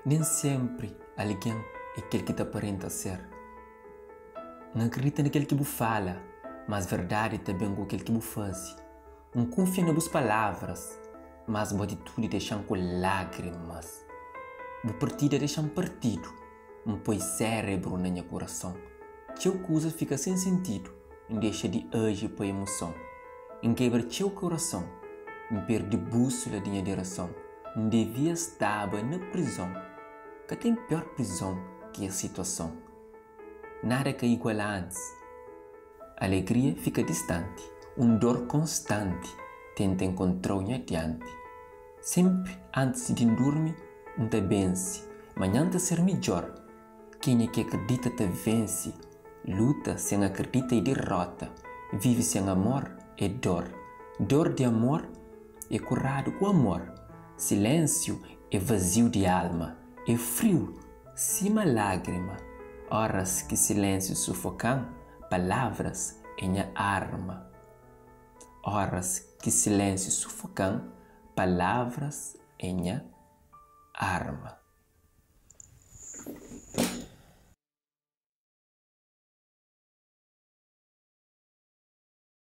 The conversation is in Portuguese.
Nem sempre alguém é aquele que te aparenta ser. Não acredita naquele que você fala, mas verdade também com aquele que você faz. Não confia nas palavras, mas a atitude deixa com lágrimas. A partida deixa partido, não põe cérebro no meu coração. Teu coisa fica sem sentido, não deixa de agir por emoção. Em quebra teu coração, não perde bússola de minha direção. Não devia estar na prisão, que tem pior prisão que a situação. Nada que igual antes. A alegria fica distante, dor constante tenta encontrar-me adiante. Sempre antes de dormir, não te vence, manhã te ser melhor. Quem é que acredita te vence, luta sem acreditar e derrota, vive sem amor é dor. Dor de amor é curado com amor. Silêncio é vazio de alma, é frio, cima lágrima. Horas que silêncio sufocam, palavras é minha arma. Horas que silêncio sufocam, palavras é minha arma.